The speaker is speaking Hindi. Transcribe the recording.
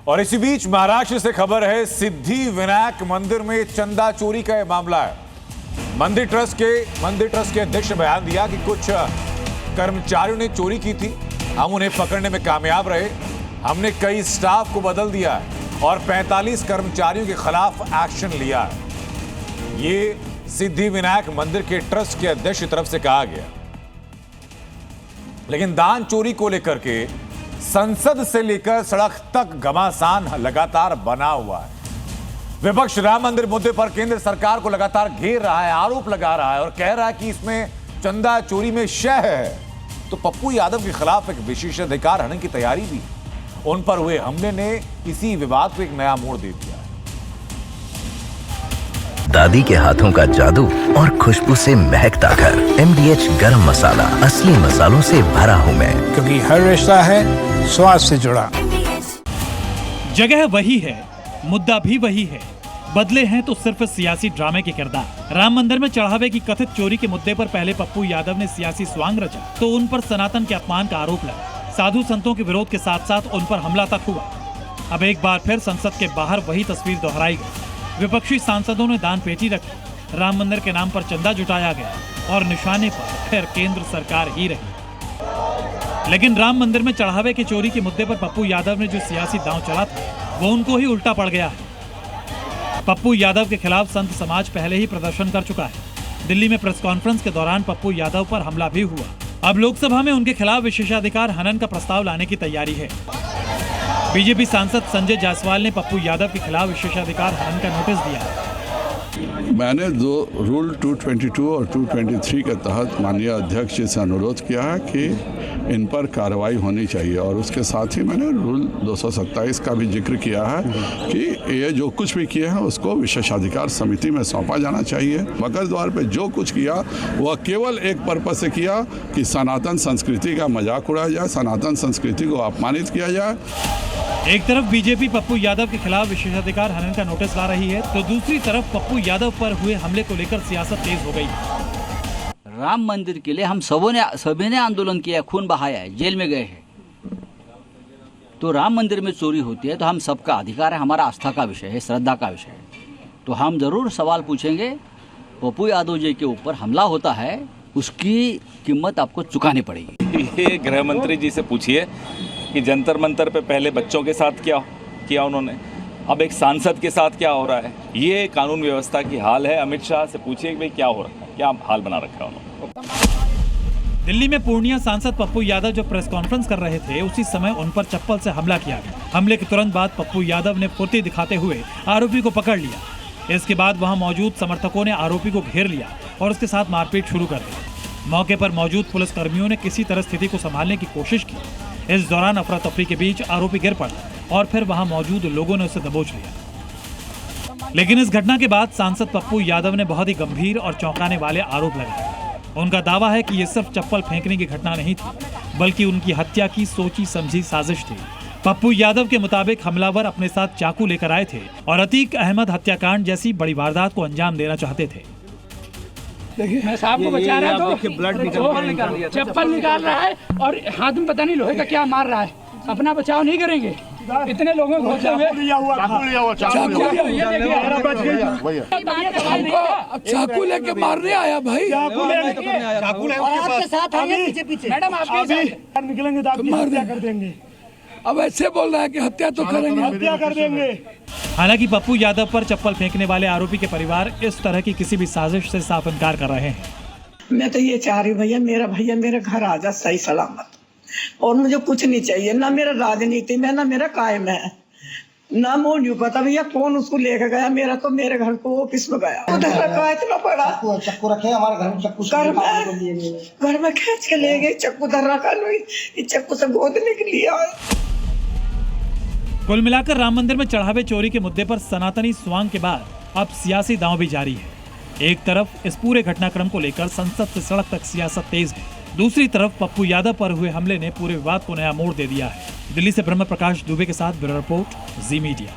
और इसी बीच महाराष्ट्र से खबर है, सिद्धि विनायक मंदिर में चंदा चोरी का यह मामला है। मंदिर ट्रस्ट के अध्यक्ष ने बयान दिया कि कुछ कर्मचारियों ने चोरी की थी, हम उन्हें पकड़ने में कामयाब रहे। हमने कई स्टाफ को बदल दिया है और 45 कर्मचारियों के खिलाफ एक्शन लिया है। ये सिद्धि विनायक मंदिर के ट्रस्ट के अध्यक्ष की तरफ से कहा गया। लेकिन दान चोरी को लेकर के संसद से लेकर सड़क तक घमासान लगातार बना हुआ है। विपक्ष राम मंदिर मुद्दे पर केंद्र सरकार को लगातार घेर रहा है, आरोप लगा रहा है और कह रहा है कि इसमें चंदा चोरी में शय है। तो पप्पू यादव के खिलाफ एक विशेषाधिकार हनन की तैयारी भी। उन पर हुए हमले ने इसी विवाद को एक नया मोड़ दे दिया। दादी के हाथों का जादू और खुशबू से महकता घर। MDH गरम मसाला, असली मसालों से भरा हूँ मैं, क्योंकि हर रिश्ता है स्वाद से जुड़ा। जगह वही है, मुद्दा भी वही है, बदले हैं तो सिर्फ सियासी ड्रामे के किरदार। राम मंदिर में चढ़ावे की कथित चोरी के मुद्दे पर पहले पप्पू यादव ने सियासी स्वांग रचा, तो उन पर सनातन के अपमान का आरोप लगा। साधु संतों के विरोध के साथ साथ उन पर हमला तक हुआ। अब एक बार फिर संसद के बाहर वही तस्वीर दोहराई गई। विपक्षी सांसदों ने दान पेटी रखी, राम मंदिर के नाम पर चंदा जुटाया गया और निशाने पर फिर केंद्र सरकार ही रही। लेकिन राम मंदिर में चढ़ावे की चोरी के मुद्दे पर पप्पू यादव ने जो सियासी दांव चला था, वो उनको ही उल्टा पड़ गया है। पप्पू यादव के खिलाफ संत समाज पहले ही प्रदर्शन कर चुका है। दिल्ली में प्रेस कॉन्फ्रेंस के दौरान पप्पू यादव पर हमला भी हुआ। अब लोकसभा में उनके खिलाफ विशेषाधिकार हनन का प्रस्ताव लाने की तैयारी है। बीजेपी सांसद संजय जायसवाल ने पप्पू यादव के खिलाफ विशेषाधिकार हनन का नोटिस दिया। मैंने रूल 222 और 223 के तहत माननीय अध्यक्ष जी से अनुरोध किया है कि इन पर कार्रवाई होनी चाहिए और उसके साथ ही मैंने रूल 227 का भी जिक्र किया है कि ये जो कुछ भी किए हैं उसको विशेषाधिकार समिति में सौंपा जाना चाहिए। मगर द्वार पे जो कुछ किया वह केवल एक पर्पस से किया कि सनातन संस्कृति का मजाक उड़ाया जाए, सनातन संस्कृति को अपमानित किया जाए। एक तरफ बीजेपी पप्पू यादव के खिलाफ विशेषाधिकार हनन का नोटिस ला रही है, तो दूसरी तरफ पप्पू यादव पर हुए हमले को लेकर सियासत तेज हो गई। राम मंदिर के लिए हम सभी ने आंदोलन किया, खून बहाया है, जेल में गए हैं। तो राम मंदिर में चोरी होती है तो हम सबका अधिकार है, हमारा आस्था का विषय है, श्रद्धा का विषय है। तो हम जरूर सवाल पूछेंगे। पप्पू यादव जी के ऊपर हमला होता है, उसकी कीमत आपको चुकानी पड़ेगी। ये गृह मंत्री जी से पूछिए कि जंतर मंतर पे पहले बच्चों के साथ क्या किया उन्होंने, अब एक सांसद के साथ क्या हो रहा है। ये कानून व्यवस्था की हाल है। अमित शाह से पूछिए कि भाई क्या हो रहा है, क्या हाल बना रखा है उन्होंने। दिल्ली में पूर्णिया सांसद पप्पू यादव जब प्रेस कॉन्फ्रेंस कर रहे थे, उसी समय उन पर चप्पल से हमला किया गया। हमले के तुरंत बाद पप्पू यादव ने फुर्ती दिखाते हुए आरोपी को पकड़ लिया। इसके बाद वहां मौजूद समर्थकों ने आरोपी को घेर लिया और उसके साथ मारपीट शुरू कर दी। मौके पर मौजूद पुलिस कर्मियों ने किसी तरह स्थिति को संभालने की कोशिश की। इस दौरान अफरा तफरी के बीच आरोपी गिर पड़ा और फिर वहां मौजूद लोगों ने उसे दबोच लिया। लेकिन इस घटना के बाद सांसद पप्पू यादव ने बहुत ही गंभीर और चौंकाने वाले आरोप लगाए। उनका दावा है कि ये सिर्फ चप्पल फेंकने की घटना नहीं थी, बल्कि उनकी हत्या की सोची समझी साजिश थी। पप्पू यादव के मुताबिक हमलावर अपने साथ चाकू लेकर आए थे और अतीक अहमद हत्याकांड जैसी बड़ी वारदात को अंजाम देना चाहते थे। देखिए मैं साहब को बचा रहा तो ब्लड चप्पल निकाल रहा है और हाथ में पता नहीं लोहे का क्या मार रहा है। अपना बचाव नहीं करेंगे। इतने लोगों को चाकू लेके मारने आया भाई। मैडम आप निकलेंगे तो आप हत्या कर देंगे। अब ऐसे बोल रहा है कि हत्या तो करेंगे, हत्या कर देंगे। हालांकि पप्पू यादव पर चप्पल फेंकने वाले आरोपी के परिवार इस तरह की किसी भी साजिश से साफ इनकार कर रहे हैं। मैं तो ये चाह रही भैया मेरा भैया मेरे घर आ जा सही सलामत, और मुझे कुछ नहीं चाहिए, ना मेरा राजनीति में ना मेरा कायम है, ना मुझे नहीं पता भैया कौन उसको लेकर गया। मेरा तो मेरे घर को वो किस में गया, उधर रखा इतना बड़ा चक्कू रखे हमारे घर में, चक्कू घर में खींच के ले गए, चक्कू धर रखा नहीं, चक्कू से गोद निकली। कुल मिलाकर राम मंदिर में चढ़ावे चोरी के मुद्दे पर सनातनी स्वांग के बाद अब सियासी दांव भी जारी है। एक तरफ इस पूरे घटनाक्रम को लेकर संसद से सड़क तक सियासत तेज है, दूसरी तरफ पप्पू यादव पर हुए हमले ने पूरे विवाद को नया मोड़ दे दिया है। दिल्ली से ब्रह्म प्रकाश दुबे के साथ ब्यूरो रिपोर्ट, जी मीडिया।